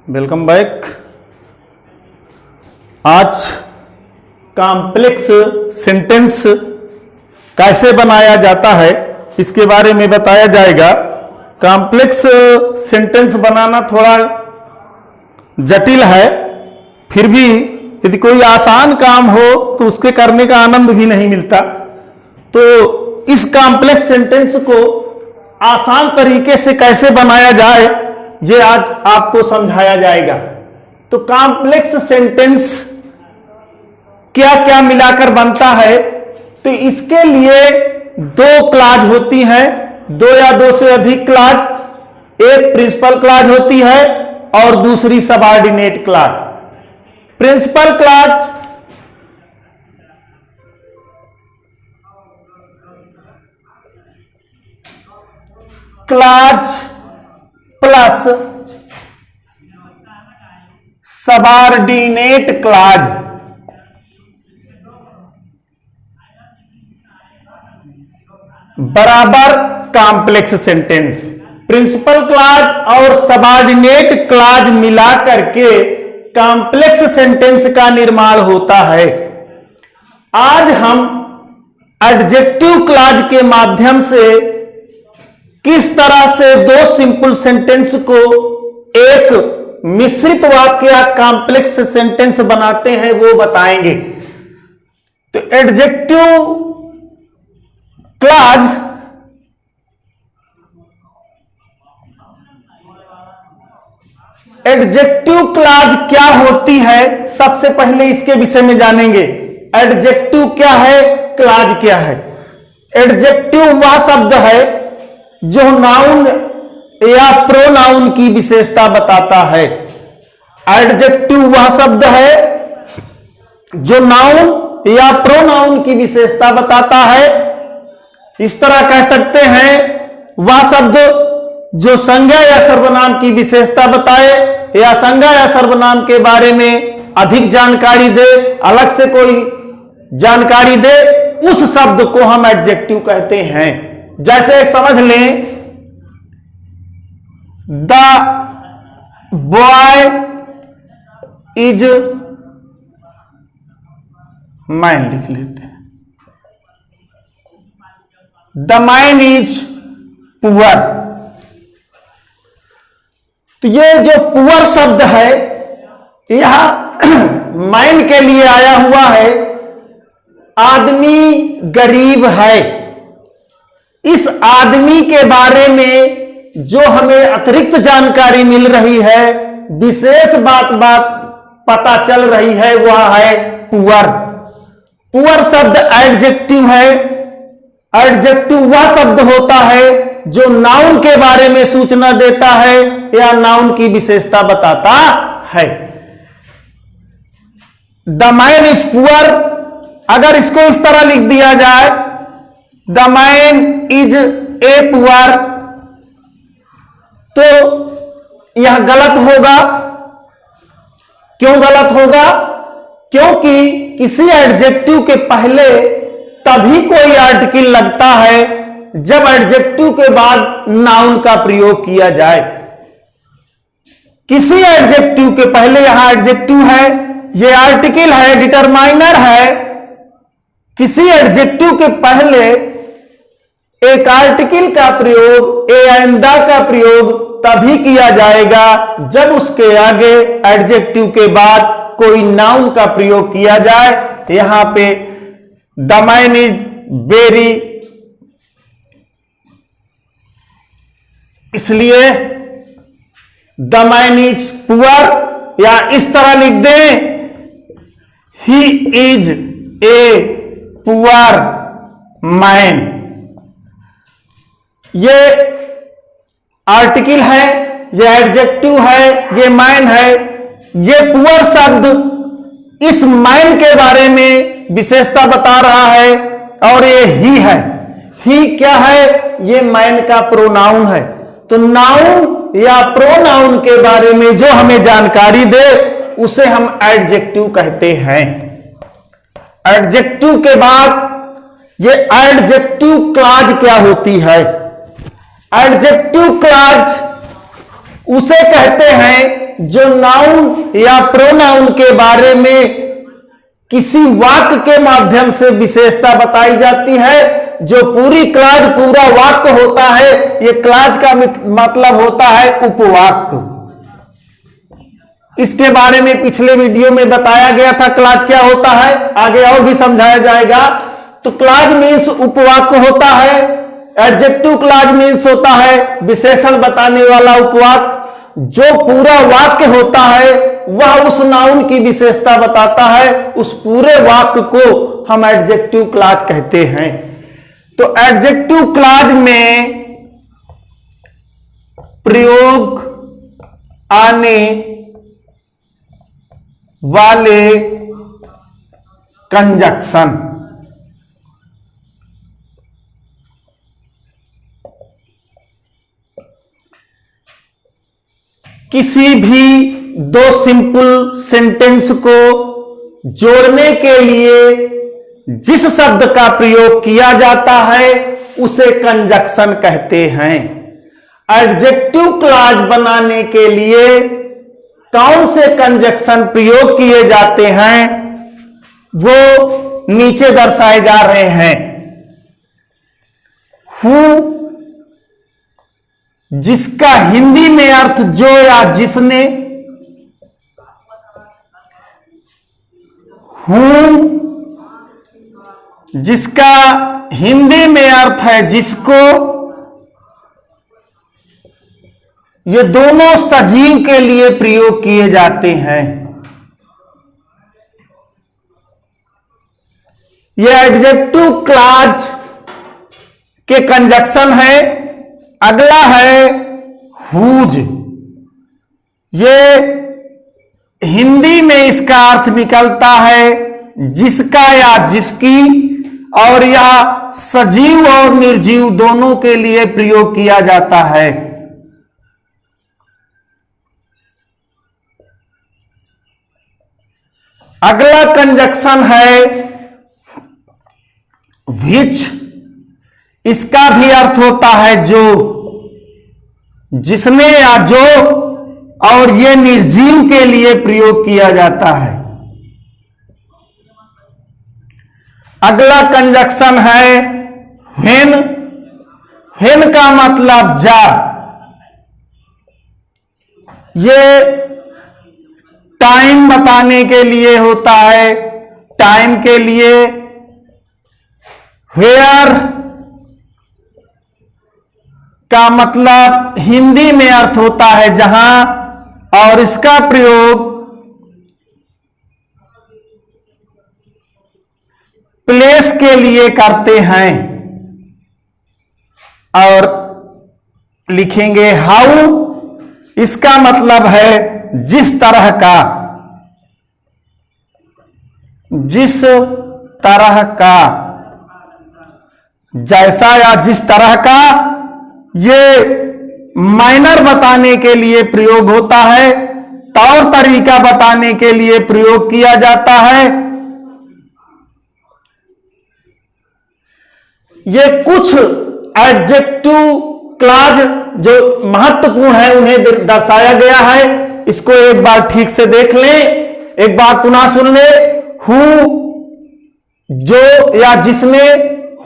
Welcome back. आज complex sentence कैसे बनाया जाता है इसके बारे में बताया जाएगा। कॉम्प्लेक्स सेंटेंस बनाना थोड़ा जटिल है, फिर भी यदि कोई आसान काम हो तो उसके करने का आनंद भी नहीं मिलता। तो इस कॉम्प्लेक्स सेंटेंस को आसान तरीके से कैसे बनाया जाए ये आज आपको समझाया जाएगा। तो कॉम्प्लेक्स सेंटेंस क्या क्या मिलाकर बनता है, तो इसके लिए दो क्लॉज होती हैं, दो या दो से अधिक क्लॉज। एक प्रिंसिपल क्लॉज होती है और दूसरी subordinate clause. Principal clause clause plus subordinate clause बराबर कॉम्प्लेक्स सेंटेंस। प्रिंसिपल क्लॉज और सबऑर्डिनेट क्लॉज मिला करके कॉम्प्लेक्स सेंटेंस का निर्माण होता है। आज हम एडजेक्टिव क्लॉज के माध्यम से किस तरह से दो सिंपल सेंटेंस को एक मिश्रित वाक्य या कॉम्प्लेक्स सेंटेंस बनाते हैं वो बताएंगे। तो एडजेक्टिव क्लॉज क्या होती है, सबसे पहले इसके विषय में जानेंगे। एडजेक्टिव क्या है, क्लॉज क्या है। एडजेक्टिव वह शब्द है जो नाउन या प्रोनाउन की विशेषता बताता है। एडजेक्टिव वह शब्द है जो नाउन या प्रोनाउन की विशेषता बताता है। इस तरह कह सकते हैं वह शब्द जो संज्ञा या सर्वनाम की विशेषता बताए या संज्ञा या सर्वनाम के बारे में अधिक जानकारी दे, अलग से कोई जानकारी दे, उस शब्द को हम एडजेक्टिव कहते हैं। जैसे समझ लें, द बॉय इज मैन लिख लेते हैं। The man is poor. तो ये जो पुअर शब्द है यह मैन के लिए आया हुआ है। आदमी गरीब है। इस आदमी के बारे में जो हमें अतिरिक्त जानकारी मिल रही है, विशेष बात पता चल रही है, वह है पुअर। पुअर शब्द एडजेक्टिव है। एडजेक्टिव वह शब्द होता है जो नाउन के बारे में सूचना देता है या नाउन की विशेषता बताता है। द मैन इज पुअर, अगर इसको इस तरह लिख दिया जाए, the man is a poor, तो यह गलत होगा। क्यों गलत होगा? क्योंकि किसी एडजेक्टिव के पहले तभी कोई आर्टिकल लगता है जब एडजेक्टिव के बाद नाउन का प्रयोग किया जाए। किसी एडजेक्टिव के पहले, यहां एडजेक्टिव है, यह आर्टिकल है, डिटरमाइनर है। किसी एडजेक्टिव के पहले एक आर्टिकल का प्रयोग, ए एंड द का प्रयोग तभी किया जाएगा जब उसके आगे एडजेक्टिव के बाद कोई नाउन का प्रयोग किया जाए। यहां पे द मैन इज वेरी, इसलिए द मैन इज पुअर, या इस तरह लिख दें, he is a poor man. ये आर्टिकल है, ये एडजेक्टिव है, ये मैन है। ये पुअर शब्द इस मैन के बारे में विशेषता बता रहा है और ये ही है। ही क्या है? ये मैन का प्रोनाउन है। तो नाउन या प्रोनाउन के बारे में जो हमें जानकारी दे उसे हम एडजेक्टिव कहते हैं। एडजेक्टिव के बाद ये एडजेक्टिव क्लॉज क्या होती है? एडजेक्टिव क्लॉज उसे कहते हैं जो नाउन या प्रोनाउन के बारे में किसी वाक्य के माध्यम से विशेषता बताई जाती है। जो पूरी क्लाज पूरा वाक्य होता है, ये क्लाज का मतलब होता है उपवाक्य। इसके बारे में पिछले वीडियो में बताया गया था क्लाज क्या होता है, आगे और भी समझाया जाएगा। तो क्लाज मीन्स उपवाक्य होता है, एडजेक्टिव क्लाज मीन्स होता है विशेषण बताने वाला उपवाक्य। जो पूरा वाक्य होता है वह उस नाउन की विशेषता बताता है, उस पूरे वाक्य को हम एडजेक्टिव क्लाज कहते हैं। तो एडजेक्टिव क्लाज में प्रयोग आने वाले कंजक्शन किसी भी दो सिंपल सेंटेंस को जोड़ने के लिए जिस शब्द का प्रयोग किया जाता है उसे कंजक्शन कहते हैं। एडजेक्टिव क्लॉज बनाने के लिए कौन से कंजक्शन प्रयोग किए जाते हैं वो नीचे दर्शाए जा रहे हैं। हु, जिसका हिंदी में अर्थ जो या जिसने, हूं जिसका हिंदी में अर्थ है जिसको, ये दोनों सजीव के लिए प्रयोग किए जाते हैं। ये एडजेक्टिव क्लॉज के कंजक्शन है। अगला है हुज। ये हिंदी में इसका अर्थ निकलता है जिसका या जिसकी, और यह सजीव और निर्जीव दोनों के लिए प्रयोग किया जाता है। अगला कंजक्शन है व्हिच। इसका भी अर्थ होता है जो, जिसने या जो, और यह निर्जीव के लिए प्रयोग किया जाता है। अगला कंजक्शन है व्हेन। व्हेन का मतलब जब। ये टाइम बताने के लिए होता है, टाइम के लिए। वेयर का मतलब हिंदी में अर्थ होता है जहां, और इसका प्रयोग प्लेस के लिए करते हैं। और लिखेंगे हाउ। इसका मतलब है जिस तरह का, जिस तरह का, जैसा या जिस तरह का। ये माइनर बताने के लिए प्रयोग होता है, तौर तरीका बताने के लिए प्रयोग किया जाता है। ये कुछ एडजेक्टिव क्लॉज जो महत्वपूर्ण है उन्हें दर्शाया गया है। इसको एक बार ठीक से देख लें, एक बार पुनः सुन लें। हु, जो या जिसने,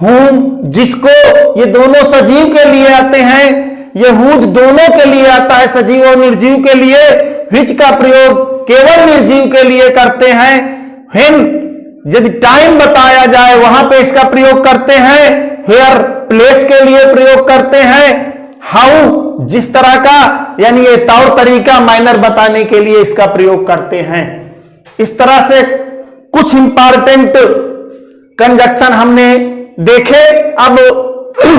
हूं जिसको, ये दोनों सजीव के लिए आते हैं। ये हुज दोनों के लिए आता है, सजीव और निर्जीव के लिए। व्हिच का प्रयोग केवल निर्जीव के लिए करते हैं। व्हेन यदि टाइम बताया जाए वहां पे इसका प्रयोग करते हैं। वेयर प्लेस के लिए प्रयोग करते हैं। हाउ जिस तरह का, यानी ये तौर तरीका माइनर बताने के लिए इसका प्रयोग करते हैं। इस तरह से कुछ इंपॉर्टेंट कंजक्शन हमने देखे। अब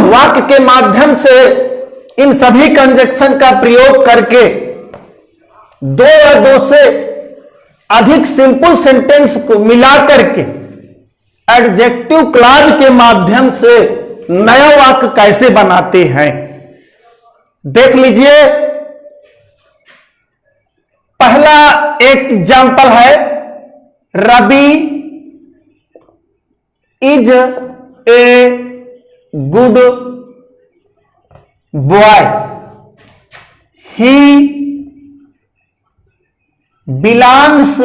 वाक्य के माध्यम से इन सभी कंजक्शन का प्रयोग करके दो या दो से अधिक सिंपल सेंटेंस को मिलाकर के एडजेक्टिव क्लॉज के माध्यम से नया वाक्य कैसे बनाते हैं देख लीजिए। पहला एक एग्जाम्पल है, Ravi is a good boy, he belongs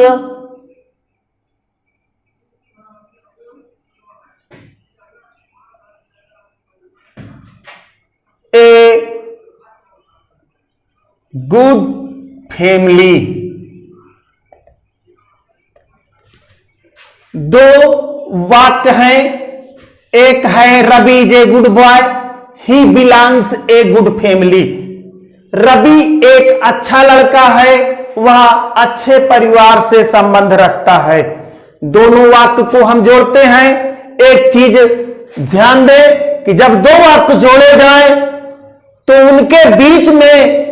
a good family. दो वाक्य हैं, एक है Ravi is a good boy, he belongs a good family. Ravi एक अच्छा लड़का है, वह अच्छे परिवार से संबंध रखता है। दोनों वाक्य को हम जोड़ते हैं। एक चीज ध्यान दें कि जब दो वाक्य जोड़े जाएं तो उनके बीच में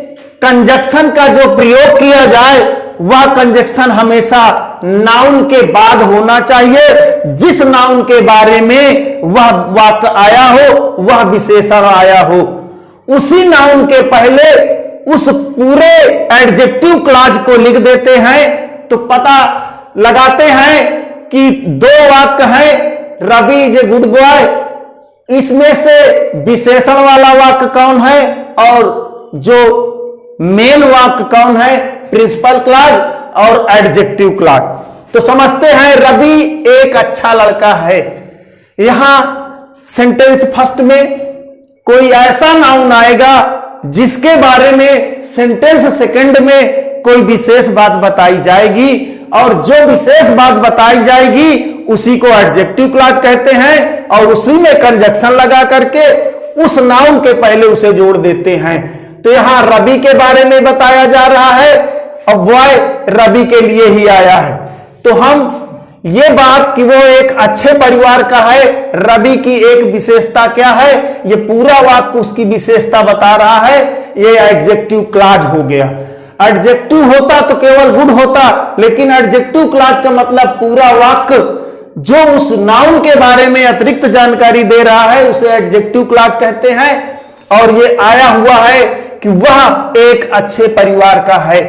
कंजक्शन का जो प्रयोग किया जाए वह कंजक्शन हमेशा नाउन के बाद होना चाहिए। जिस नाउन के बारे में वह वाक्य आया हो, वह विशेषण आया हो, उसी नाउन के पहले उस पूरे एडजेक्टिव क्लॉज को लिख देते हैं। तो पता लगाते हैं कि दो वाक्य हैं, Ravi is a good boy, इसमें से विशेषण वाला वाक्य कौन है और जो मेन वाक्य कौन है, प्रिंसिपल क्लॉज और एडजेक्टिव क्लॉज। तो समझते हैं रवि एक अच्छा लड़का है। यहां सेंटेंस फर्स्ट में कोई ऐसा नाउन आएगा जिसके बारे में सेंटेंस सेकंड में कोई विशेष बात बताई जाएगी, और जो विशेष बात बताई जाएगी उसी को एडजेक्टिव क्लॉज कहते हैं, और उसी में कंजक्शन लगा करके उस नाउन के पहले उसे जोड़ देते हैं। तो यहां रवि के बारे में बताया जा रहा है और बॉय रवि के लिए ही आया है। तो हम ये बात कि वो एक अच्छे परिवार का है, रवि की एक विशेषता क्या है, ये पूरा वाक्य उसकी विशेषता बता रहा है, ये एडजेक्टिव क्लॉज हो गया। एडजेक्टिव होता तो केवल गुड होता, लेकिन एडजेक्टिव क्लॉज का मतलब पूरा वाक्य जो उस नाउन के बारे में अतिरिक्त जानकारी दे रहा है उसे एडजेक्टिव क्लॉज कहते हैं। और ये आया हुआ है कि वह एक अच्छे परिवार का है।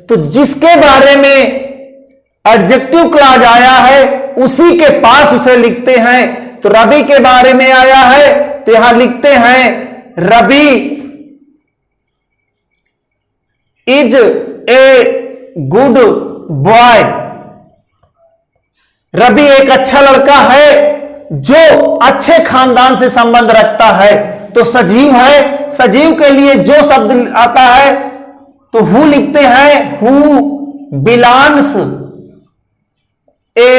तो जिसके बारे में एडजेक्टिव क्लॉज आया है उसी के पास उसे लिखते हैं। तो रवि के बारे में आया है तो यहां लिखते हैं Ravi is a good boy. Ravi एक अच्छा लड़का है जो अच्छे खानदान से संबंध रखता है। तो सजीव है, सजीव के लिए जो शब्द आता है तो हु लिखते हैं, who belongs a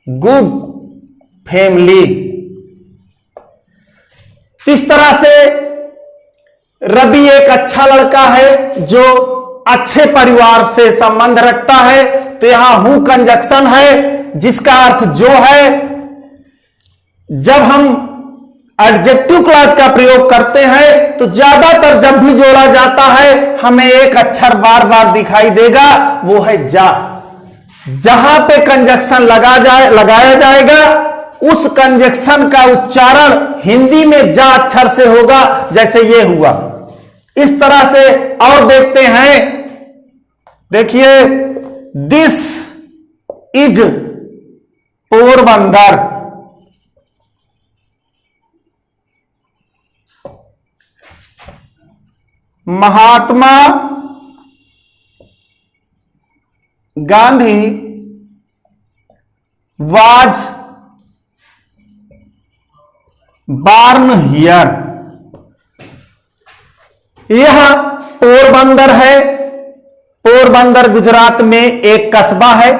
good family. इस तरह से रवि एक अच्छा लड़का है जो अच्छे परिवार से संबंध रखता है। तो यहां हु कंजक्शन है जिसका अर्थ जो है। जब हम एडजेक्टिव क्लॉज का प्रयोग करते हैं तो ज्यादातर जब भी जोड़ा जाता है हमें एक अक्षर बार बार दिखाई देगा, वो है जा। जहां पे कंजक्शन लगाया जाएगा उस कंजक्शन का उच्चारण हिंदी में जा अक्षर से होगा, जैसे ये हुआ। इस तरह से और देखते हैं, देखिए this is Porbandar. Mahatma Gandhi was born here. यह पोरबंदर है। पोरबंदर गुजरात में एक कस्बा है।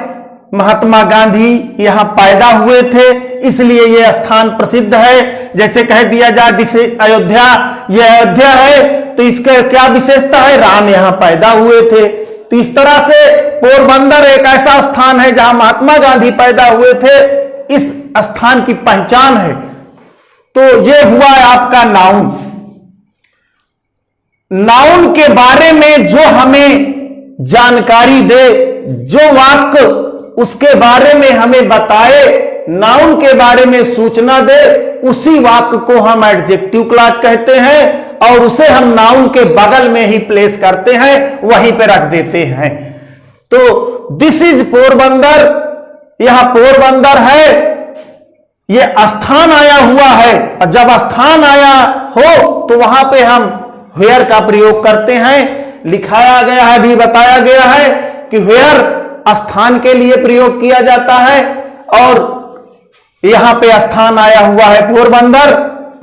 महात्मा गांधी यहां पैदा हुए थे, इसलिए यह स्थान प्रसिद्ध है। जैसे कह दिया जाए जिसे अयोध्या, यह अयोध्या है तो इसका क्या विशेषता है, राम यहां पैदा हुए थे। तो इस तरह से पोरबंदर एक ऐसा स्थान है जहां महात्मा गांधी पैदा हुए थे, इस स्थान की पहचान है। तो यह हुआ आपका नाउन। नाउन के बारे में जो हमें जानकारी दे, जो वाक्य उसके बारे में हमें बताए, नाउन के बारे में सूचना दे, उसी वाक्य को हम एडजेक्टिव क्लॉज कहते हैं और उसे हम नाउन के बगल में ही प्लेस करते हैं, वहीं पे रख देते हैं। तो दिस इज पोरबंदर, यह पोरबंदर है, यह स्थान आया हुआ है। और जब स्थान आया हो तो वहां पे हम where का प्रयोग करते हैं। लिखाया गया है, भी बताया गया है कि where स्थान के लिए प्रयोग किया जाता है और यहां पे स्थान आया हुआ है पोरबंदर,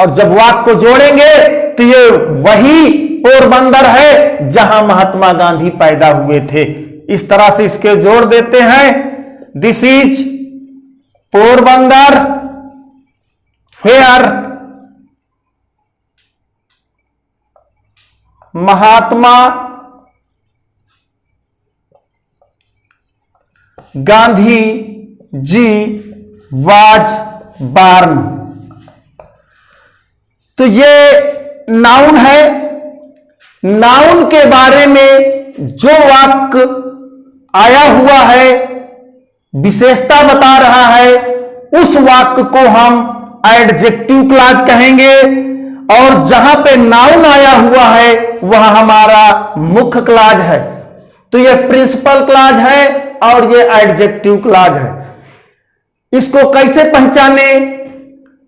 और जब वाक्य को जोड़ेंगे तो ये वही पोरबंदर है जहां महात्मा गांधी पैदा हुए थे। इस तरह से इसके जोड़ देते हैं। This is Porbandar where Mahatma Gandhi ji was born. तो ये नाउन है। नाउन के बारे में जो वाक्य आया हुआ है, विशेषता बता रहा है, उस वाक्य को हम एडजेक्टिव क्लॉज कहेंगे, और जहां पे नाउन आया हुआ है वह हमारा मुख्य क्लॉज है। तो यह प्रिंसिपल क्लॉज है और यह एडजेक्टिव क्लॉज है। इसको कैसे पहचाने?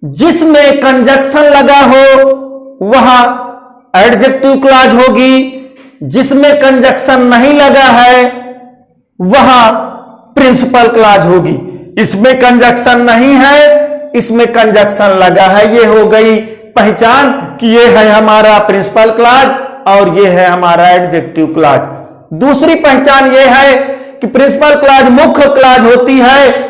जिसमें कंजक्शन लगा हो वह एडजेक्टिव क्लॉज होगी, जिसमें कंजक्शन नहीं लगा है वह प्रिंसिपल क्लॉज होगी। इसमें कंजक्शन नहीं है, इसमें कंजक्शन लगा है। ये हो गई पहचान कि ये है हमारा प्रिंसिपल क्लॉज और ये है हमारा एडजेक्टिव क्लॉज। दूसरी पहचान ये है कि प्रिंसिपल क्लॉज मुख्य क्लॉज होती है,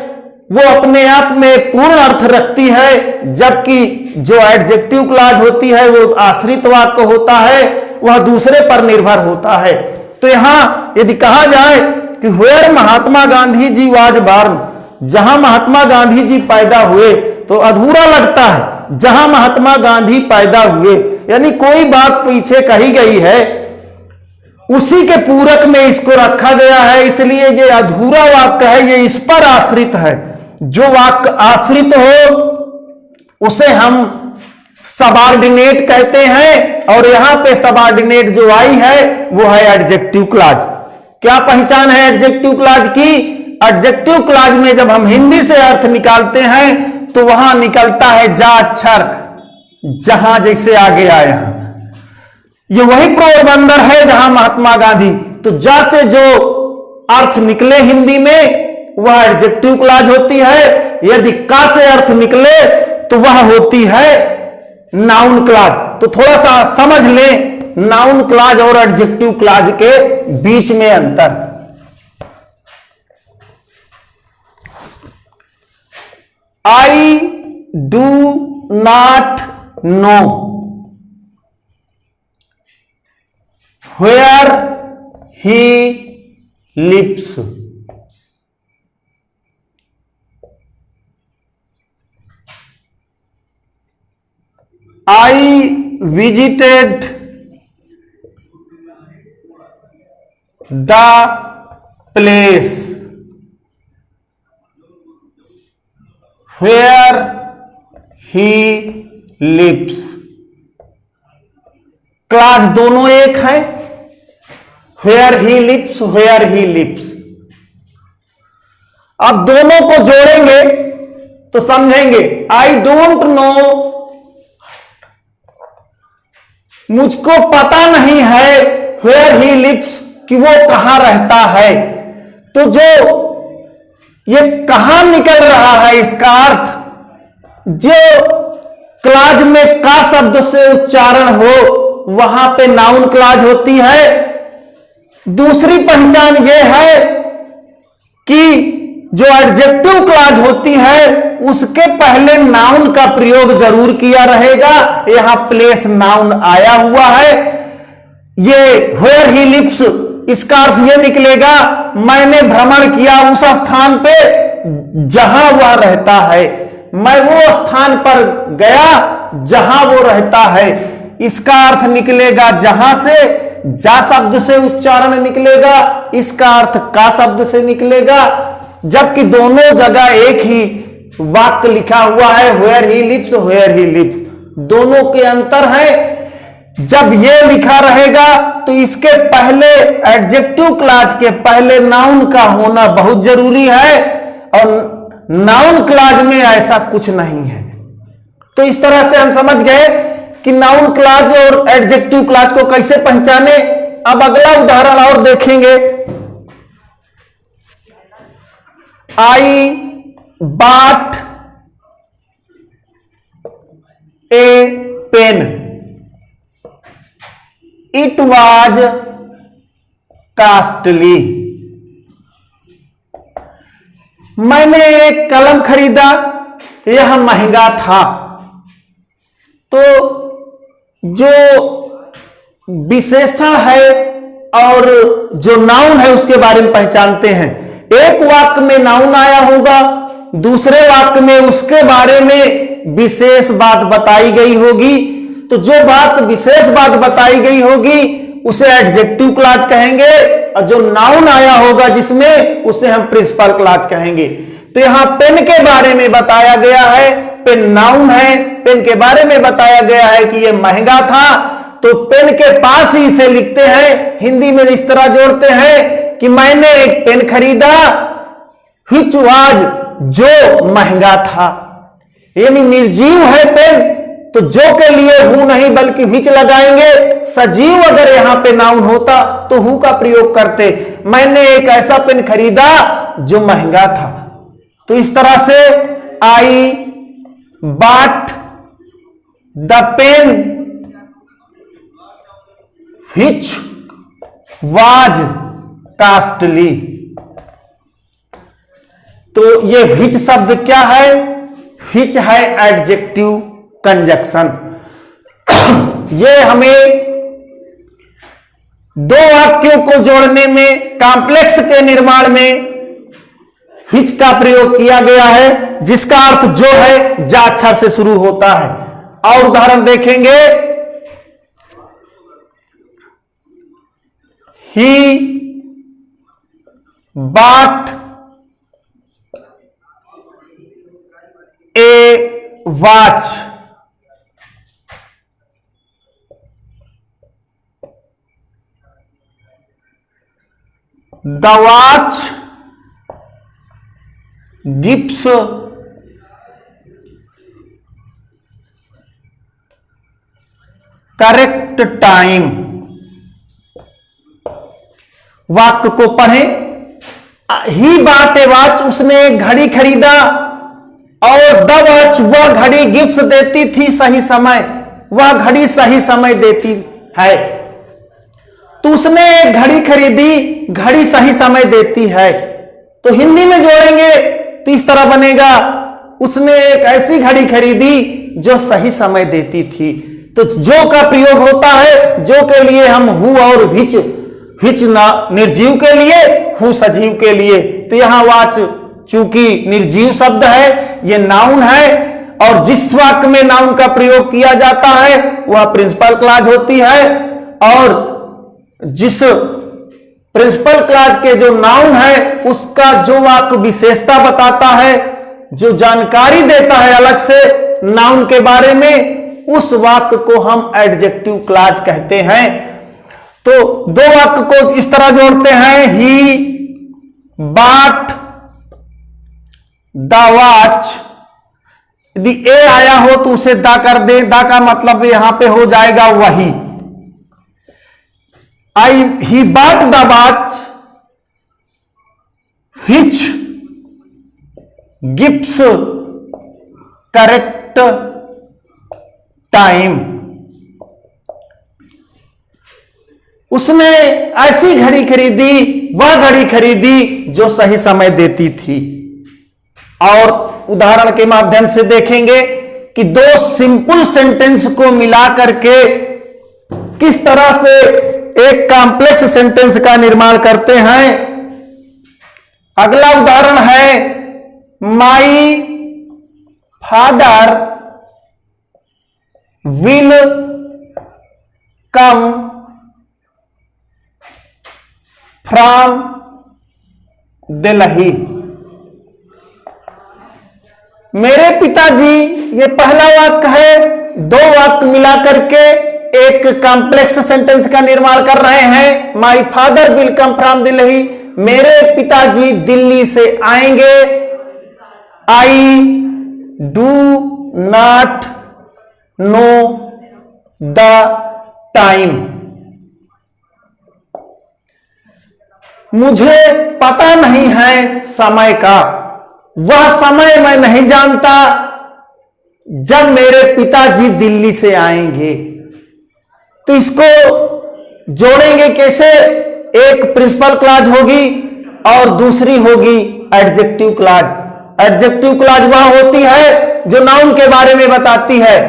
वो अपने आप में पूर्ण अर्थ रखती है, जबकि जो एडजेक्टिव क्लॉज होती है वो आश्रित वाक्य होता है, वह दूसरे पर निर्भर होता है। तो यहां यदि कहा जाए कि where Mahatma Gandhi ji was born, जहां महात्मा गांधी जी पैदा हुए, तो अधूरा लगता है। जहां महात्मा गांधी पैदा हुए यानी कोई बात पीछे कही गई है, उसी के पूरक में इसको रखा गया है, इसलिए ये अधूरा वाक्य है, ये इस पर आश्रित है। जो वाक्य आश्रित हो उसे हम सबऑर्डिनेट कहते हैं, और यहां पे सबऑर्डिनेट जो आई है वो है एडजेक्टिव क्लॉज। क्या पहचान है एडजेक्टिव क्लॉज की? एडजेक्टिव क्लॉज में जब हम हिंदी से अर्थ निकालते हैं तो वहां निकलता है जा अक्षर, जहां जैसे आगे आया। ये वही पोरबंदर है जहां महात्मा गांधी, तो जा से जो अर्थ निकले हिंदी में वह एडजेक्टिव क्लॉज होती है। यदि का से अर्थ निकले तो वह होती है नाउन क्लॉज। तो थोड़ा सा समझ लें नाउन क्लॉज और एडजेक्टिव क्लॉज के बीच में अंतर। I do not know where he lives. I visited the place where he lives। Clause दोनों एक है, where he lives, where he lives। अब दोनों को जोड़ेंगे तो समझेंगे। I don't know, मुझको पता नहीं है, where he lives, कि वो कहां रहता है। तो जो ये कहां निकल रहा है इसका अर्थ, जो क्लॉज में का शब्द से उच्चारण हो वहां पे नाउन क्लॉज होती है। दूसरी पहचान यह है कि जो एडजेक्टिव क्लॉज होती है उसके पहले नाउन का प्रयोग जरूर किया रहेगा। यहां प्लेस नाउन आया हुआ है। ये वेयर ही लिव्स, इसका अर्थ यह निकलेगा मैंने भ्रमण किया उस स्थान पे जहां वह रहता है, मैं वो स्थान पर गया जहां वो रहता है। इसका अर्थ निकलेगा जहां से, जा शब्द से उच्चारण निकलेगा, इसका अर्थ का शब्द से निकलेगा। जबकि दोनों जगह एक ही वाक्य लिखा हुआ है, where he lives, where he lives, दोनों के अंतर है। जब ये लिखा रहेगा तो इसके पहले एडजेक्टिव क्लॉज के पहले नाउन का होना बहुत जरूरी है, और नाउन क्लॉज में ऐसा कुछ नहीं है। तो इस तरह से हम समझ गए कि नाउन क्लॉज और एडजेक्टिव क्लॉज को कैसे पहचाने। अब अगला उदाहरण और देखेंगे। I bought a pen, it was costly. मैंने एक कलम खरीदा, यह महंगा था। तो जो विशेषण है और जो नाउन है उसके बारे में पहचानते हैं। एक वाक्य में नाउन आया होगा, दूसरे वाक्य में उसके बारे में विशेष बात बताई गई होगी। तो जो बात विशेष बात बताई गई होगी उसे एडजेक्टिव क्लॉज कहेंगे, और जो नाउन आया होगा जिसमें उसे हम प्रिंसिपल क्लॉज कहेंगे। तो यहां पेन के बारे में बताया गया है, पेन नाउन है, पेन के बारे में बताया गया है कि यह महंगा था। तो पेन के पास ही इसे लिखते हैं, हिंदी में इस तरह जोड़ते हैं कि मैंने एक पेन खरीदा, व्हिच वाज, जो महंगा था। यानी निर्जीव है पेन, तो जो के लिए हु नहीं बल्कि व्हिच लगाएंगे। सजीव अगर यहां पे नाउन होता तो हु का प्रयोग करते। मैंने एक ऐसा पेन खरीदा जो महंगा था। तो इस तरह से I bought the pen which was costly. तो ये व्हिच शब्द क्या है? व्हिच है एडजेक्टिव कंजक्शन। ये हमें दो वाक्यों को जोड़ने में, कॉम्प्लेक्स के निर्माण में व्हिच का प्रयोग किया गया है, जिसका अर्थ जो है जा अक्षर से शुरू होता है। और उदाहरण देखेंगे। He bought A watch, the watch gives correct time. वाक्य को पढ़ें। ही बॉट ए वॉच, उसने एक घड़ी खरीदा, और द वॉच, वह घड़ी गिफ्ट देती थी सही समय, वह घड़ी सही समय देती है। तो उसने एक घड़ी खरीदी, घड़ी सही समय देती है। तो हिंदी में जोड़ेंगे तो इस तरह बनेगा, उसने एक ऐसी घड़ी खरीदी जो सही समय देती थी। तो जो का प्रयोग होता है, जो के लिए हम हु और व्हिच, व्हिच निर्जीव के लिए, हु सजीव के लिए। तो यहां वॉच चूंकि निर्जीव शब्द है, यह नाउन है, और जिस वाक्य में नाउन का प्रयोग किया जाता है वह प्रिंसिपल क्लॉज होती है। और जिस प्रिंसिपल क्लॉज के जो नाउन है उसका जो वाक्य विशेषता बताता है, जो जानकारी देता है अलग से नाउन के बारे में, उस वाक्य को हम एडजेक्टिव क्लॉज कहते हैं। तो दो वाक्य को इस तरह जोड़ते हैं। ही बॉट द वॉच, यदि ए आया हो तो उसे दा कर दे, दा का मतलब यहां पे हो जाएगा वही। He bought the watch which gives correct time. उसने ऐसी घड़ी खरीदी, वह घड़ी खरीदी जो सही समय देती थी। और उदाहरण के माध्यम से देखेंगे कि दो सिंपल सेंटेंस को मिला करके किस तरह से एक कॉम्प्लेक्स सेंटेंस का निर्माण करते हैं। अगला उदाहरण है, my father will come from Delhi. मेरे पिताजी, ये पहला वाक्य है। दो वाक्य मिला करके एक कॉम्प्लेक्स सेंटेंस का निर्माण कर रहे हैं। My father will come from Delhi, मेरे पिताजी दिल्ली से आएंगे। आई do not know the time. मुझे पता नहीं है समय का, वह समय मैं नहीं जानता जब मेरे पिताजी दिल्ली से आएंगे। तो इसको जोड़ेंगे कैसे? एक प्रिंसिपल क्लॉज होगी और दूसरी होगी एडजेक्टिव क्लॉज। एडजेक्टिव क्लॉज वह होती है जो नाउन के बारे में बताती है।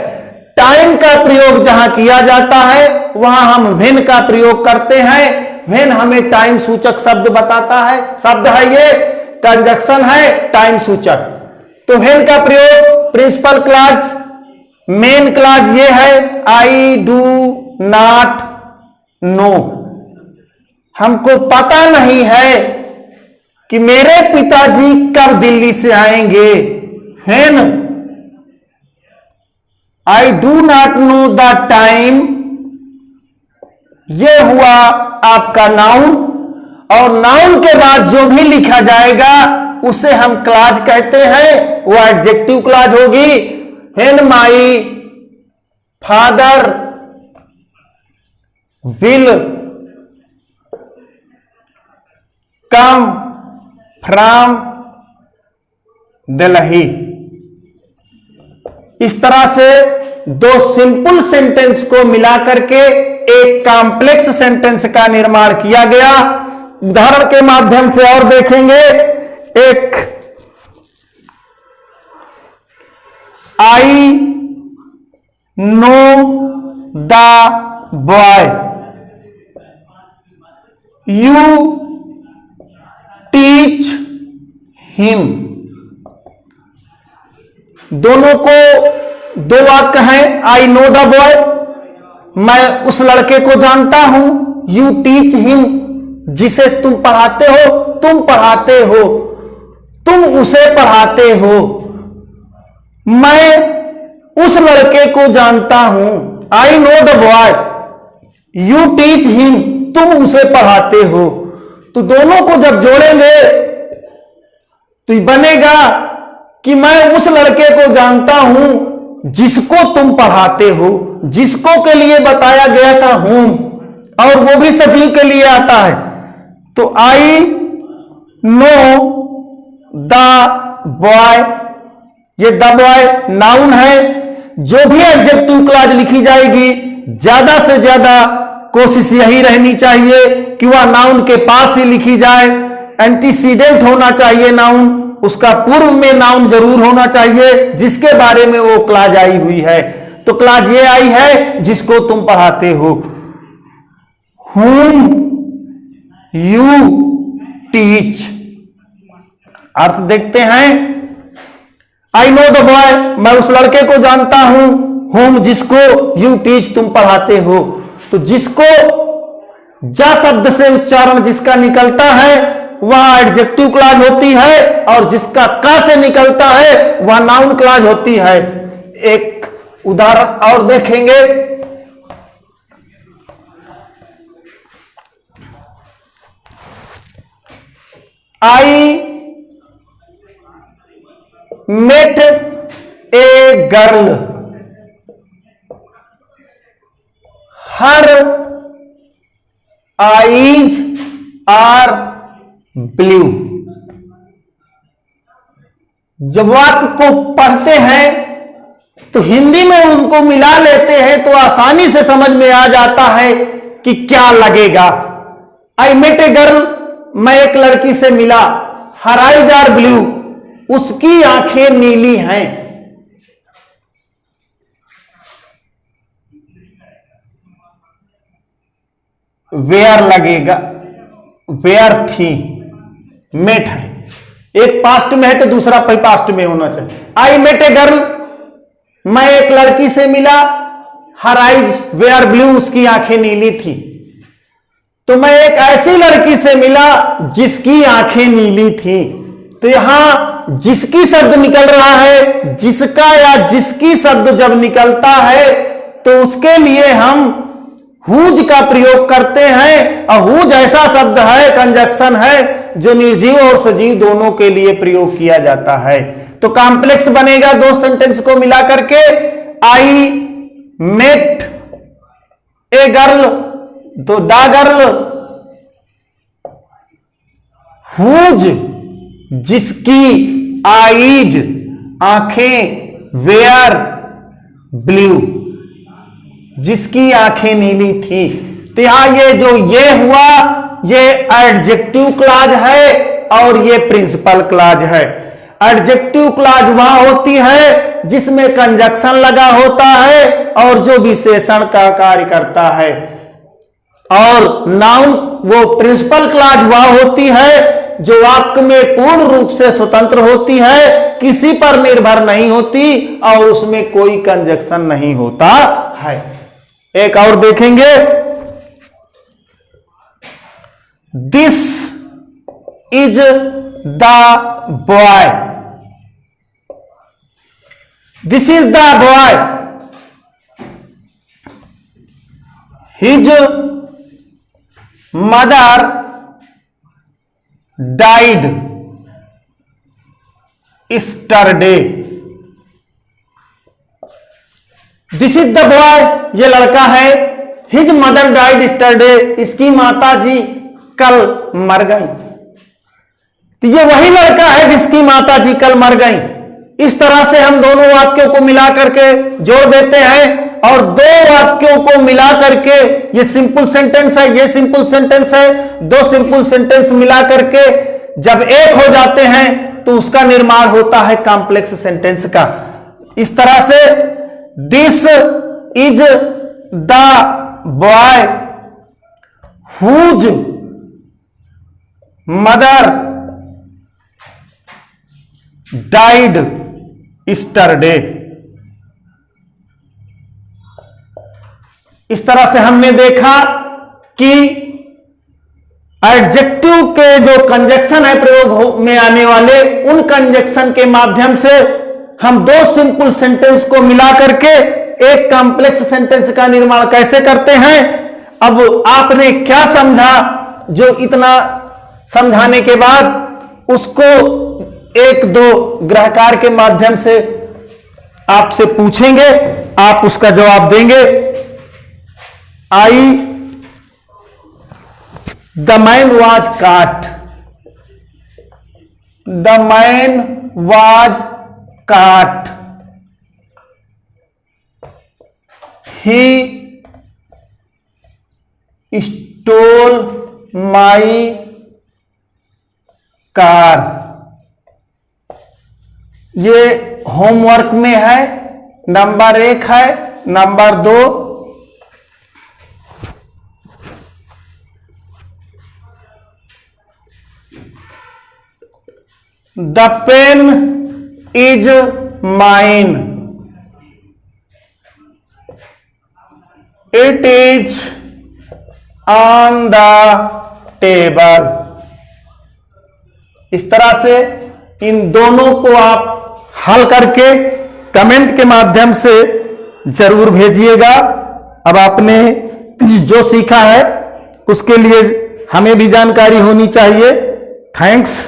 टाइम का प्रयोग जहां किया जाता है वहां हम व्हेन का प्रयोग करते हैं। व्हेन हमें टाइम सूचक शब्द बताता है, शब्द है ये, कंजक्शन है टाइम सूचक। तो व्हेन का प्रयोग प्रिंसिपल क्लॉज, मेन क्लॉज ये है आई डू नॉट नो। हमको पता नहीं है कि मेरे पिताजी कब दिल्ली से आएंगे। When I do not know the time, यह हुआ आपका नाउन। और नाउन के बाद जो भी लिखा जाएगा उसे हम क्लॉज कहते हैं, वो एडजेक्टिव क्लॉज होगी। When my father will come from Delhi. इस तरह से दो सिंपल सेंटेंस को मिलाकर के एक कॉम्प्लेक्स सेंटेंस का निर्माण किया गया। उदाहरण के माध्यम से और देखेंगे। एक I know the boy, you teach him. दोनों को दो वाक्य हैं। आई नो द बॉय, मैं उस लड़के को जानता हूं। यू टीच हिम, जिसे तुम पढ़ाते हो, तुम पढ़ाते हो, तुम उसे पढ़ाते हो। मैं उस लड़के को जानता हूं। I know the boy, you teach him, तुम उसे पढ़ाते हो। तो दोनों को जब जोड़ेंगे तो ये बनेगा कि मैं उस लड़के को जानता हूं जिसको तुम पढ़ाते हो। जिसको के लिए बताया गया था हूं, और वो भी सजीव के लिए आता है। तो आई नो द बॉय, ये द बॉय नाउन है। जो भी एडजेक्टिव क्लॉज लिखी जाएगी ज्यादा से ज्यादा कोशिश यही रहनी चाहिए कि वह नाउन के पास ही लिखी जाए। एंटीसीडेंट होना चाहिए नाउन, उसका पूर्व में नाउन जरूर होना चाहिए जिसके बारे में वो क्लॉज आई हुई है। तो क्लॉज ये आई है जिसको तुम पढ़ाते हो। whom you teach, अर्थ देखते हैं। आई नो द बॉय, मैं उस लड़के को जानता हूं। whom, जिसको, you teach, तुम पढ़ाते हो। तो जिसको जा शब्द से उच्चारण जिसका निकलता है वह एडजेक्टिव क्लॉज होती है, और जिसका का से निकलता है वह नाउन क्लॉज होती है। एक उदाहरण और देखेंगे। I met a girl, her eyes are blue. जब वाक्य को पढ़ते हैं तो हिंदी में उनको मिला लेते हैं तो आसानी से समझ में आ जाता है कि क्या लगेगा। आई मेट ए गर्ल, मैं एक लड़की से मिला। हर आईज आर ब्लू, उसकी आंखें नीली हैं। वेयर लगेगा, वेयर थी, मेट है। एक पास्ट में है तो दूसरा पास्ट में होना चाहिए। आई मेट ए गर्ल, मैं एक लड़की से मिला। हर आइज वेयर ब्लू, उसकी आंखें नीली थी। तो मैं एक ऐसी लड़की से मिला जिसकी आंखें नीली थी। तो यहां जिसकी शब्द निकल रहा है, जिसका या जिसकी शब्द जब निकलता है तो उसके लिए हम हुज का प्रयोग करते हैं। और हुज ऐसा शब्द है, कंजक्शन है, जो निर्जीव और सजीव दोनों के लिए प्रयोग किया जाता है। तो कॉम्प्लेक्स बनेगा दो सेंटेंस को मिला करके। आई मेट ए गर्ल तो द गर्ल, हुज जिसकी आईज आंखें, वेयर ब्लू जिसकी आंखें नीली थी। तो यहां ये हुआ ये एडजेक्टिव क्लॉज है और ये प्रिंसिपल क्लॉज है। एडजेक्टिव क्लॉज वहां होती है जिसमें कंजक्शन लगा होता है और जो विशेषण का कार्य करता है, और नाउन वो प्रिंसिपल क्लॉज वहां होती है जो वाक्य में पूर्ण रूप से स्वतंत्र होती है, किसी पर निर्भर नहीं होती और उसमें कोई कंजक्शन नहीं होता है। एक और देखेंगे, this is the boy, this is the boy, his mother died yesterday. This is the boy, ये लड़का है। हिज मदर डाइड यस्टरडे, इसकी माता जी कल मर गई। तो ये वही लड़का है जिसकी माता जी कल मर गई। इस तरह से हम दोनों वाक्यों को मिला करके जोड़ देते हैं और दो वाक्यों को मिला करके, ये सिंपल सेंटेंस है, ये सिंपल सेंटेंस है, दो सिंपल सेंटेंस मिला करके जब एक हो जाते हैं तो उसका निर्माण होता है कॉम्प्लेक्स सेंटेंस का। इस तरह से this is the boy whose mother died yesterday. इस तरह से हमने देखा कि एडजेक्टिव के जो कंजक्शन है प्रयोग में आने वाले, उन कंजक्शन के माध्यम से हम दो सिंपल सेंटेंस को मिला करके एक कॉम्प्लेक्स सेंटेंस का निर्माण कैसे करते हैं। अब आपने क्या समझा, जो इतना समझाने के बाद उसको एक दो गृहकार के माध्यम से आपसे पूछेंगे, आप उसका जवाब देंगे। The man was caught, the man was caught, he stole my car. ये होमवर्क में है, नंबर 1 है। Number 2, the pen is mine, it is on the table. इस तरह से इन दोनों को आप हल करके कमेंट के माध्यम से जरूर भेजिएगा। अब आपने जो सीखा है उसके लिए हमें भी जानकारी होनी चाहिए। थैंक्स।